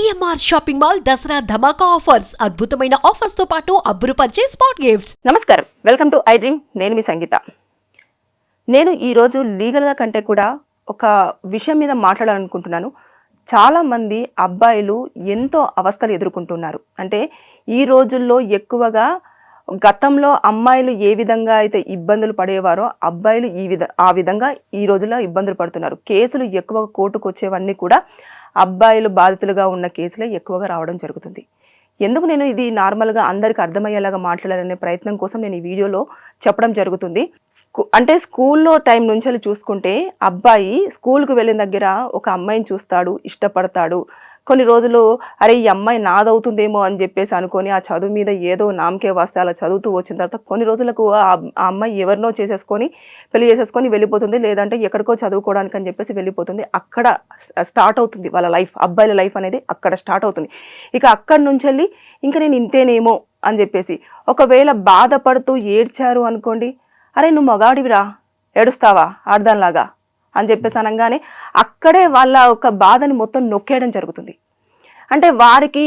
CMR shopping mall Dasara ధమాకా offers అద్భుతమైన offers తో పాటు అబ్బురుపరిచే స్పాట్ గిఫ్ట్స్. నమస్కారం, వెల్కమ్ టు ఐ డ్రీమ్. నేను మీ సంగీత. నేను ఈరోజు లీగల్గా కంటే కూడా ఒక విషయం మీద మాట్లాడాలనుకుంటున్నాను. చాలామంది అబ్బాయిలు ఎంతో అవస్థలు ఎదుర్కొంటున్నారు. అంటే ఈ రోజుల్లో ఎక్కువగా గతంలో అమ్మాయిలు ఏ విధంగా అయితే ఇబ్బందులు పడేవారో అబ్బాయిలు ఆ విధంగా ఈ రోజుల్లో ఇబ్బందులు పడుతున్నారు. కేసులు ఎక్కువగా కోర్టుకు వచ్చేవన్నీ కూడా అబ్బాయిలు బాధితులుగా ఉన్న కేసులే ఎక్కువగా రావడం జరుగుతుంది. ఎందుకు నేను ఇది నార్మల్గా అందరికి అర్థమయ్యేలాగా మాట్లాడాలనే ప్రయత్నం కోసం నేను ఈ వీడియోలో చెప్పడం జరుగుతుంది. అంటే స్కూల్లో టైం నుంచి చూసుకుంటే అబ్బాయి స్కూల్కి వెళ్ళిన దగ్గర ఒక అమ్మాయిని చూస్తాడు, ఇష్టపడతాడు. కొన్ని రోజులు అరే ఈ అమ్మాయి నాదవుతుందేమో అని చెప్పేసి అనుకొని ఆ చదువు మీద ఏదో నామకే వస్తే అలా చదువుతూ వచ్చిన తర్వాత కొన్ని రోజులకు ఆ అమ్మాయి ఎవరినో చేసేసుకొని పెళ్లి చేసేసుకొని వెళ్ళిపోతుంది, లేదంటే ఎక్కడికో చదువుకోవడానికి అని చెప్పేసి వెళ్ళిపోతుంది. అక్కడ స్టార్ట్ అవుతుంది వాళ్ళ లైఫ్, అబ్బాయిల లైఫ్ అనేది అక్కడ స్టార్ట్ అవుతుంది. ఇక అక్కడి నుంచి వెళ్ళి ఇంకా నేను ఇంతేనేమో అని చెప్పేసి ఒకవేళ బాధపడుతూ ఏడ్చారు అనుకోండి, అరే నువ్వు మగాడివిరా ఏడుస్తావా ఆడదానిలాగా అని చెప్పేసి అనగానే అక్కడే వాళ్ళ ఒక బాధని మొత్తం నొక్కేయడం జరుగుతుంది. అంటే వారికి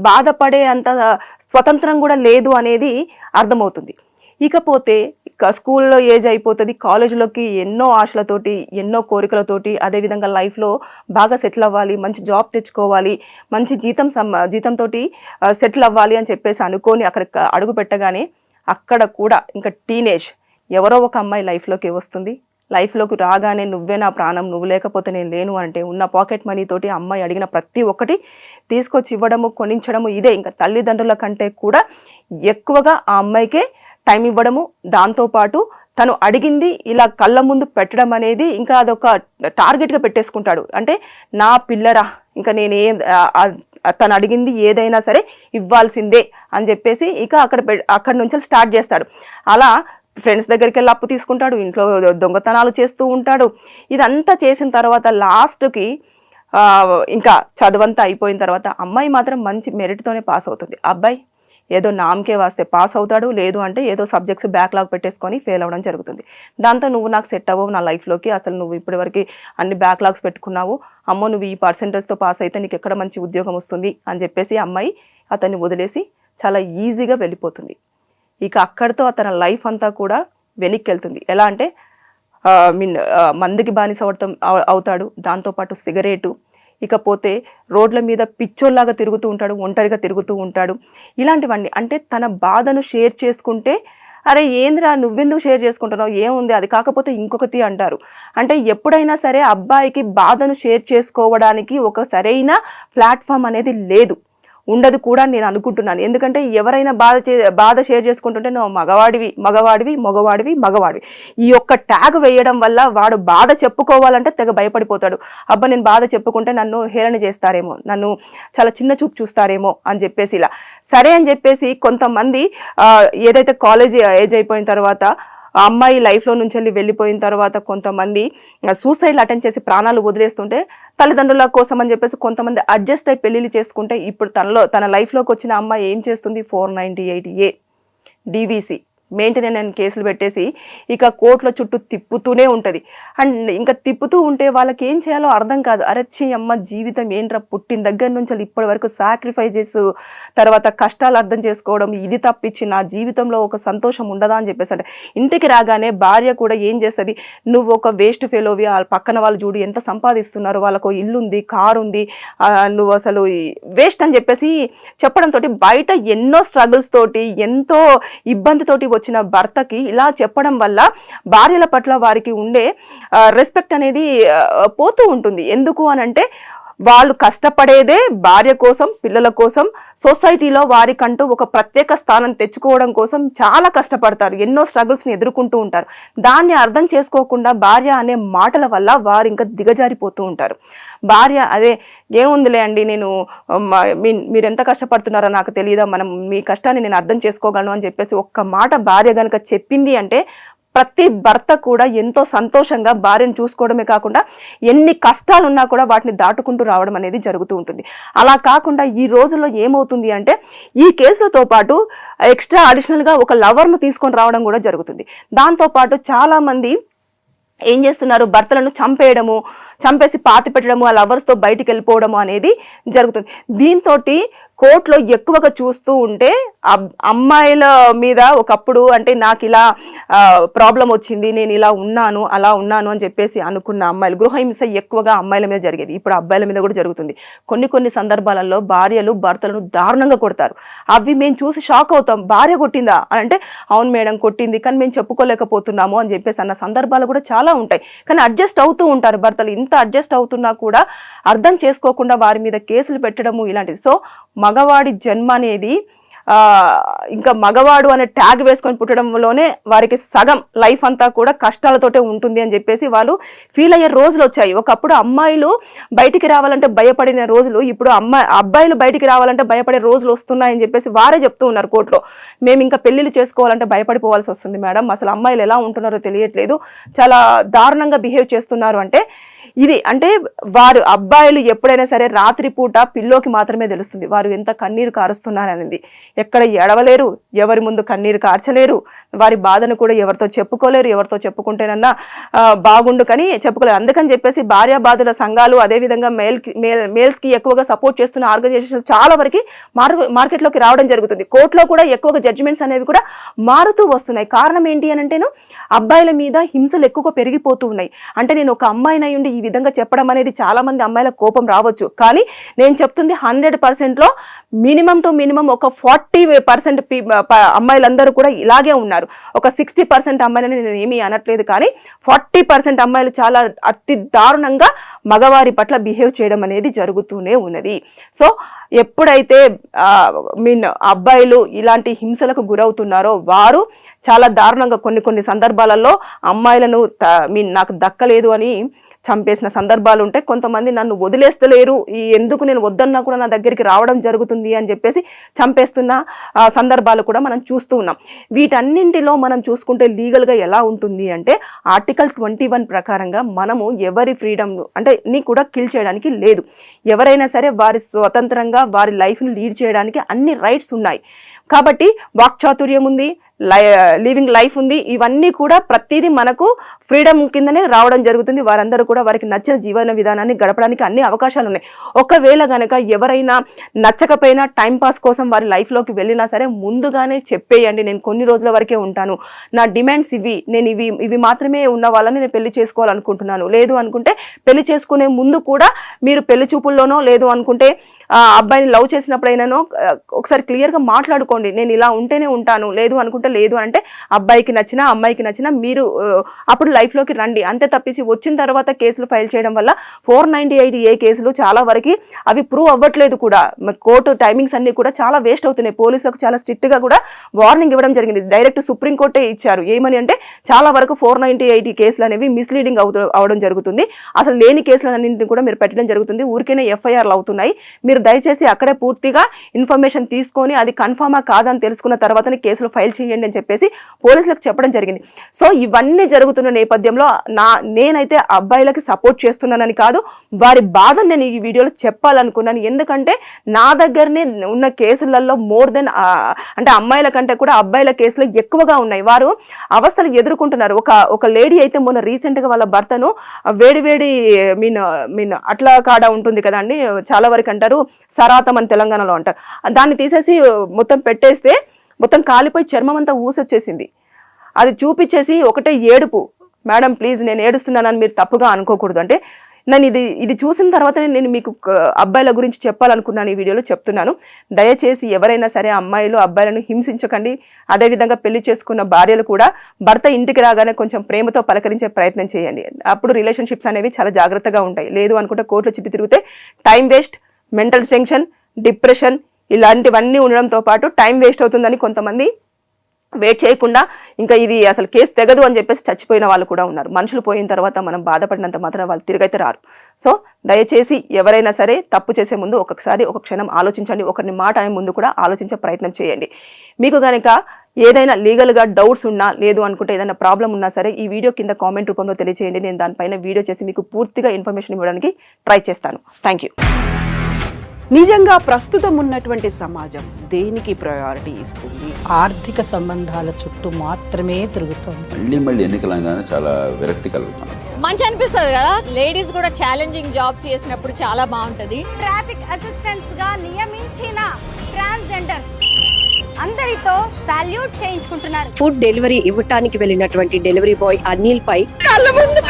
బాధపడే అంత స్వతంత్రం కూడా లేదు అనేది అర్థమవుతుంది. ఇకపోతే స్కూల్లో ఏజ్ అయిపోతుంది, కాలేజీలోకి ఎన్నో ఆశలతోటి ఎన్నో కోరికలతోటి అదేవిధంగా లైఫ్లో బాగా సెటిల్ అవ్వాలి, మంచి జాబ్ తెచ్చుకోవాలి, మంచి జీతంతో సెటిల్ అవ్వాలి అని చెప్పేసి అనుకొని అక్కడ అడుగు పెట్టగానే అక్కడ కూడా ఇంకా టీనేజ్ ఎవరో ఒక అమ్మాయి లైఫ్లోకి వస్తుంది. లైఫ్లోకి రాగానే నువ్వే నా ప్రాణం, నువ్వు లేకపోతే నేను లేను అంటే ఉన్న పాకెట్ మనీ తోటి అమ్మాయి అడిగిన ప్రతి ఒక్కటి తీసుకొచ్చి ఇవ్వడము, కొనించడము, ఇదే ఇంకా తల్లిదండ్రుల కంటే కూడా ఎక్కువగా ఆ అమ్మాయికే టైం ఇవ్వడము. దాంతోపాటు తను అడిగింది ఇలా కళ్ళ ముందు పెట్టడం అనేది ఇంకా అదొక టార్గెట్గా పెట్టేసుకుంటాడు. అంటే నా పిల్లరా, ఇంకా తను అడిగింది ఏదైనా సరే ఇవ్వాల్సిందే అని చెప్పేసి ఇక అక్కడి నుంచి స్టార్ట్ చేస్తాడు. అలా ఫ్రెండ్స్ దగ్గరికి వెళ్ళి అప్పు తీసుకుంటాడు, ఇంట్లో దొంగతనాలు చేస్తూ ఉంటాడు. ఇదంతా చేసిన తర్వాత లాస్ట్కి ఇంకా చదువంతా అయిపోయిన తర్వాత అమ్మాయి మాత్రం మంచి మెరిట్తోనే పాస్ అవుతుంది. అబ్బాయి ఏదో నామకే వాస్తే పాస్ అవుతాడు, లేదు అంటే ఏదో సబ్జెక్ట్స్ బ్యాక్లాగ్ పెట్టేసుకొని ఫెయిల్ అవ్వడం జరుగుతుంది. దాంతో నువ్వు నాకు సెట్ అవ్వవు నా లైఫ్లోకి, అసలు నువ్వు ఇప్పటివరకు అన్ని బ్యాక్లాగ్స్ పెట్టుకున్నావు, అమ్మో నువ్వు ఈ పర్సెంటేజ్తో పాస్ అయితే నీకు ఎక్కడ మంచి ఉద్యోగం వస్తుంది అని చెప్పేసి అమ్మాయి అతన్ని వదిలేసి చాలా ఈజీగా వెళ్ళిపోతుంది. ఇక అక్కడితో అతని లైఫ్ అంతా కూడా వెనక్కి వెళ్తుంది. ఎలా అంటే మందుకి బానిస అవుతాడు, దాంతోపాటు సిగరెటు, ఇకపోతే రోడ్ల మీద పిచ్చోల్లాగా తిరుగుతూ ఉంటాడు, ఒంటరిగా తిరుగుతూ ఉంటాడు. ఇలాంటివన్నీ అంటే తన బాధను షేర్ చేసుకుంటే అరే ఏంద్రా నువ్వెందుకు షేర్ చేసుకుంటున్నావు, ఏముంది అది కాకపోతే ఇంకొకటి అంటారు. అంటే ఎప్పుడైనా సరే అబ్బాయికి బాధను షేర్ చేసుకోవడానికి ఒక సరైన ప్లాట్ఫామ్ అనేది లేదు, ఉండదు కూడా నేను అనుకుంటున్నాను. ఎందుకంటే ఎవరైనా బాధ షేర్ చేసుకుంటుంటే నువ్వు మగవాడివి ఈ ఒక్క ట్యాగ్ వేయడం వల్ల వాడు బాధ చెప్పుకోవాలంటే తెగ భయపడిపోతాడు. అబ్బా నేను బాధ చెప్పుకుంటే నన్ను హేళన చేస్తారేమో, నన్ను చాలా చిన్న చూపు చూస్తారేమో అని చెప్పేసి ఇలా సరే అని చెప్పేసి కొంతమంది ఏదైతే కాలేజ్ ఏజ్ అయిపోయిన తర్వాత ఆ అమ్మాయి లైఫ్లో నుంచి వెళ్ళిపోయిన తర్వాత కొంతమంది సూసైడ్లు అటెంప్ట్ చేసి ప్రాణాలు వదిలేస్తుంటే తల్లిదండ్రుల కోసం అని చెప్పేసి కొంతమంది అడ్జస్ట్ అయి పెళ్లిళ్ళు చేసుకుంటే ఇప్పుడు తన లైఫ్లోకి వచ్చిన అమ్మాయి ఏం చేస్తుంది, 498A DVC మెయింటెనెన్స్ కేసులు పెట్టేసి ఇక కోర్టుల చుట్టూ తిప్పుతూనే ఉంటుంది. అండ్ ఇంకా తిప్పుతూ ఉంటే వాళ్ళకి ఏం చేయాలో అర్థం కాదు. అరచి అమ్మ జీవితం ఏంట్రా, పుట్టిన దగ్గర నుంచి ఇప్పటి వరకు సాక్రిఫైజెస్ తర్వాత కష్టాలు అర్థం చేసుకోవడం, ఇది తప్పించి నా జీవితంలో ఒక సంతోషం ఉండదా అని చెప్పేసి అంటే ఇంటికి రాగానే భార్య కూడా ఏం చేస్తుంది, నువ్వు ఒక వేస్ట్ ఫెలోవి, పక్కన వాళ్ళు చూడు ఎంత సంపాదిస్తున్నారు, వాళ్ళకు ఇల్లు ఉంది, కారు ఉంది, నువ్వు అసలు వేస్ట్ అని చెప్పేసి చెప్పడంతో బయట ఎన్నో స్ట్రగుల్స్ తోటి ఎంతో ఇబ్బందితోటి వచ్చిన భర్తకి ఇలా చెప్పడం వల్ల భార్యల పట్ల వారికి ఉండే రెస్పెక్ట్ అనేది పోతూ ఉంటుంది. ఎందుకు అనంటే వాళ్ళు కష్టపడేదే భార్య కోసం, పిల్లల కోసం, సొసైటీలో వారికంటూ ఒక ప్రత్యేక స్థానం తెచ్చుకోవడం కోసం చాలా కష్టపడతారు, ఎన్నో స్ట్రగుల్స్ని ఎదుర్కొంటూ ఉంటారు. దాన్ని అర్థం చేసుకోకుండా భార్య అనే మాటల వల్ల వారు ఇంకా దిగజారిపోతూ ఉంటారు. భార్య అదే ఏముందిలే అండి, మీరు ఎంత కష్టపడుతున్నారో నాకు తెలియదా, మీ కష్టాన్ని నేను అర్థం చేసుకోగలను అని చెప్పేసి ఒక్క మాట భార్య కనుక చెప్పింది అంటే ప్రతి భర్త కూడా ఎంతో సంతోషంగా భార్యను చూసుకోవడమే కాకుండా ఎన్ని కష్టాలున్నా కూడా వాటిని దాటుకుంటూ రావడం అనేది జరుగుతూ ఉంటుంది. అలా కాకుండా ఈ రోజుల్లో ఏమవుతుంది అంటే ఈ కేసులతో పాటు ఎక్స్ట్రా అడిషనల్గా ఒక లవర్ను తీసుకొని రావడం కూడా జరుగుతుంది. దాంతోపాటు చాలామంది ఏం చేస్తున్నారు, భర్తలను చంపేయడము, చంపేసి పాతి పెట్టడము, ఆ లవర్స్తో బయటికి వెళ్ళిపోవడము అనేది జరుగుతుంది. దీంతో కోర్టులో ఎక్కువగా చూస్తూ ఉంటే అమ్మాయిల మీద ఒకప్పుడు అంటే నాకు ఇలా ప్రాబ్లం వచ్చింది, నేను ఇలా ఉన్నాను అలా ఉన్నాను అని చెప్పేసి అనుకున్న అమ్మాయిలు, గృహహింస ఎక్కువగా అమ్మాయిల మీద జరిగేది, ఇప్పుడు అబ్బాయిల మీద కూడా జరుగుతుంది. కొన్ని సందర్భాలలో భార్యలు భర్తలను దారుణంగా కొడతారు. అవి మేము చూసి షాక్ అవుతాం. భార్య కొట్టిందా అని అంటే అవును మేడం కొట్టింది, కానీ మేము చెప్పుకోలేకపోతున్నాము అని చెప్పేసి అన్న సందర్భాలు కూడా చాలా ఉంటాయి. కానీ అడ్జస్ట్ అవుతూ ఉంటారు భర్తలు. ఇంత అడ్జస్ట్ అవుతున్నా కూడా అర్థం చేసుకోకుండా వారి మీద కేసులు పెట్టడము ఇలాంటిది. సో మగవాడి జన్మ అనేది ఇంకా మగవాడు అనే ట్యాగ్ వేసుకొని పుట్టడంలోనే వారికి సగం లైఫ్ అంతా కూడా కష్టాలతోటే ఉంటుంది అని చెప్పేసి వాళ్ళు ఫీల్ అయ్యే రోజులు వచ్చాయి. ఒకప్పుడు అమ్మాయిలు బయటికి రావాలంటే భయపడిన రోజులు ఇప్పుడు అబ్బాయిలు బయటికి రావాలంటే భయపడే రోజులు వస్తున్నాయని చెప్పేసి వారే చెప్తూ ఉన్నారు కోర్టులో. మేము ఇంకా పెళ్లిళ్ళు చేసుకోవాలంటే భయపడిపోవాల్సి వస్తుంది మేడం, అసలు అమ్మాయిలు ఎలా ఉంటున్నారో తెలియట్లేదు, చాలా దారుణంగా బిహేవ్ చేస్తున్నారు అంటే ఇది. అంటే వారు అబ్బాయిలు ఎప్పుడైనా సరే రాత్రిపూట పిల్లోకి మాత్రమే తెలుస్తుంది వారు ఎంత కన్నీరు కారుస్తున్నారనేది. ఎక్కడ ఎడవలేరు, ఎవరి ముందు కన్నీరు కార్చలేరు, వారి బాధను కూడా ఎవరితో చెప్పుకోలేరు, ఎవరితో చెప్పుకుంటేనన్నా బాగుండు కానీ చెప్పుకోలేరు. అందుకని చెప్పేసి భార్యాబాధుల సంఘాలు, అదేవిధంగా మేల్స్కి ఎక్కువగా సపోర్ట్ చేస్తున్న ఆర్గనైజేషన్లు చాలా వరకు మార్కెట్లోకి రావడం జరుగుతుంది. కోర్టులో కూడా ఎక్కువగా జడ్జిమెంట్స్ అనేవి కూడా మారుతూ వస్తున్నాయి. కారణం ఏంటి అని అంటేను అబ్బాయిల మీద హింసలు ఎక్కువగా పెరిగిపోతూ ఉన్నాయి. అంటే నేను ఒక అమ్మాయినై ఉండి ఈ విధంగా చెప్పడం అనేది చాలా మంది అమ్మాయిల కోపం రావచ్చు, కానీ నేను చెప్తుంది 100%లో మినిమం టు మినిమం ఒక 40% అమ్మాయిలందరూ కూడా ఇలాగే ఉన్నారు. ఒక 60% అమ్మాయిలని నేను ఏమీ అనట్లేదు, కానీ 40% అమ్మాయిలు చాలా అతి దారుణంగా మగవారి పట్ల బిహేవ్ చేయడం అనేది జరుగుతూనే ఉన్నది. సో ఎప్పుడైతే అబ్బాయిలు ఇలాంటి హింసలకు గురవుతున్నారో వారు చాలా దారుణంగా కొన్ని సందర్భాలలో అమ్మాయిలను నాకు దక్కలేదు అని చంపేసిన సందర్భాలు ఉంటాయి. కొంతమంది నన్ను వదిలేస్తలేరు, ఎందుకు నేను వద్దన్నా కూడా నా దగ్గరికి రావడం జరుగుతుంది అని చెప్పేసి చంపేస్తున్న సందర్భాలు కూడా మనం చూస్తూ ఉన్నాం. వీటన్నింటిలో మనం చూసుకుంటే లీగల్గా ఎలా ఉంటుంది అంటే ఆర్టికల్ 21 ప్రకారంగా మనము ఎవరి ఫ్రీడమ్ అంటే నీ కూడా కిల్ చేయడానికి లేదు. ఎవరైనా సరే వారి స్వతంత్రంగా వారి లైఫ్ని లీడ్ చేయడానికి అన్ని రైట్స్ ఉన్నాయి. కాబట్టి వాక్చాతుర్యం ఉంది, లివింగ్ లైఫ్ ఉంది, ఇవన్నీ కూడా ప్రతిదీ మనకు ఫ్రీడమ్ కిందనే రావడం జరుగుతుంది. వారందరూ కూడా వారికి నచ్చిన జీవన విధానాన్ని గడపడానికి అన్ని అవకాశాలు ఉన్నాయి. ఒకవేళ గనక ఎవరైనా నచ్చకపోయినా టైంపాస్ కోసం వారి లైఫ్లోకి వెళ్ళినా సరే ముందుగానే చెప్పేయండి, నేను కొన్ని రోజుల వరకే ఉంటాను, నా డిమాండ్స్ ఇవి, నేను ఇవి మాత్రమే ఉన్న వాళ్ళని నేను పెళ్లి చేసుకోవాలనుకుంటున్నాను, లేదు అనుకుంటే పెళ్లి చేసుకునే ముందు కూడా మీరు పెళ్లి చూపుల్లోనో లేదు అనుకుంటే అబ్బాయిని లవ్ చేసినప్పుడైనానో ఒకసారి క్లియర్గా మాట్లాడుకోండి, నేను ఇలా ఉంటేనే ఉంటాను, లేదు అనుకుంటే లేదు అంటే అబ్బాయికి నచ్చినా అమ్మాయికి నచ్చినా మీరు అప్పుడు లైఫ్లోకి రండి. అంతే తప్పించి వచ్చిన తర్వాత కేసులు ఫైల్ చేయడం వల్ల 498A కేసులు చాలా వరకు అవి ప్రూవ్ అవ్వట్లేదు కూడా. కోర్టు టైమింగ్స్ అన్ని కూడా చాలా వేస్ట్ అవుతున్నాయి. పోలీసులకు చాలా స్ట్రిక్ట్గా కూడా వార్నింగ్ ఇవ్వడం జరిగింది. డైరెక్ట్ సుప్రీంకోర్టే ఇచ్చారు. ఏమని అంటే చాలా వరకు 498 కేసులు అనేవి మిస్లీడింగ్ అవడం జరుగుతుంది. అసలు లేని కేసులన్నింటినీ కూడా మీరు పెట్టడం జరుగుతుంది. ఊరికేనే FIRలు అవుతున్నాయి. మీరు దయచేసి అక్కడే పూర్తిగా ఇన్ఫర్మేషన్ తీసుకొని అది కన్ఫర్మా కాదని తెలుసుకున్న తర్వాతనే కేసులు ఫైల్ చేయండి అని చెప్పేసి పోలీసులకు చెప్పడం జరిగింది. సో ఇవన్నీ జరుగుతున్న నేపథ్యంలో నేనైతే అబ్బాయిలకి సపోర్ట్ చేస్తున్నానని కాదు, వారి బాధను నేను ఈ వీడియోలో చెప్పాలనుకున్నాను. ఎందుకంటే నా దగ్గరనే ఉన్న కేసులలో మోర్ దెన్ అంటే అమ్మాయిల కంటే కూడా అబ్బాయిల కేసులు ఎక్కువగా ఉన్నాయి. వారు అవస్థలు ఎదుర్కొంటున్నారు. ఒక లేడీ అయితే మొన్న రీసెంట్గా వాళ్ళ భర్తను వేడి మీన్ అట్లా కాడ ఉంటుంది కదండి, చాలా వరకు అంటారు సరాతం అని తెలంగాణలో అంటారు, దాన్ని తీసేసి మొత్తం పెట్టేస్తే మొత్తం కాలిపోయి చర్మం అంతా ఊసొచ్చేసింది. అది చూపించేసి ఒకటే ఏడుపు, మేడం ప్లీజ్ నేను ఏడుస్తున్నానని మీరు తప్పుగా అనుకోకూడదు అంటే నేను ఇది చూసిన తర్వాతనే నేను మీకు అబ్బాయిల గురించి చెప్పాలనుకున్నాను, ఈ వీడియోలో చెప్తున్నాను. దయచేసి ఎవరైనా సరే అబ్బాయిలను హింసించకండి. అదేవిధంగా పెళ్లి చేసుకున్న భార్యలు కూడా భర్త ఇంటికి రాగానే కొంచెం ప్రేమతో పలకరించే ప్రయత్నం చేయండి. అప్పుడు రిలేషన్షిప్స్ అనేవి చాలా జాగ్రత్తగా ఉంటాయి. లేదు అనుకుంటే కోర్టులో చుట్టూ తిరిగితే time waste, mental tension, depression ఇలాంటివన్నీ ఉండడంతో పాటు టైం వేస్ట్ అవుతుందని కొంతమంది వెయిట్ చేయకుండా ఇంకా ఇది అసలు కేసు తెగదు అని చెప్పేసి చచ్చిపోయిన వాళ్ళు కూడా ఉన్నారు. మనుషులు పోయిన తర్వాత మనం బాధపడినంత మాత్రం వాళ్ళు తిరిగైతే రారు. సో దయచేసి ఎవరైనా సరే తప్పు చేసే ముందు ఒక క్షణం ఆలోచించండి. ఒకరిని మాట అనే ముందు కూడా ఆలోచించే ప్రయత్నం చేయండి. మీకు కనుక ఏదైనా లీగల్గా డౌట్స్ ఉన్నా లేదు అనుకుంటే ఏదైనా ప్రాబ్లం ఉన్నా సరే ఈ వీడియో కింద కామెంట్ రూపంలో తెలియజేయండి. నేను దానిపైన వీడియో చేసి మీకు పూర్తిగా ఇన్ఫర్మేషన్ ఇవ్వడానికి ట్రై చేస్తాను. Thank you. నిజంగా ప్రస్తుతం ఉన్నటువంటి సమాజం దేనికి ప్రయారిటీ ఇస్తుంది? ఆర్థిక సంబంధాల చుట్టూ మాత్రమే తిరుగుతుంది. మళ్ళీ ఎన్నికలంగానే చాలా విరక్తి కలుగుతాను. మంచి అనిపిస్తుంది కదా. లేడీస్ కూడా ఛాలెంజింగ్ జాబ్స్ చేసినప్పుడు చాలా బాగుంటది. ట్రాఫిక్ అసిస్టెంట్స్ గా నియమించిన ట్రాన్స్జెండర్స్ అందరితో సాల్యూట్ చేయించుకుంటున్నారు. ఫుడ్ డెలివరీ ఇవ్వటానికి వెళ్ళినటువంటి డెలివరీ బాయ్ అనిల్ పై కళ్ళ ముందు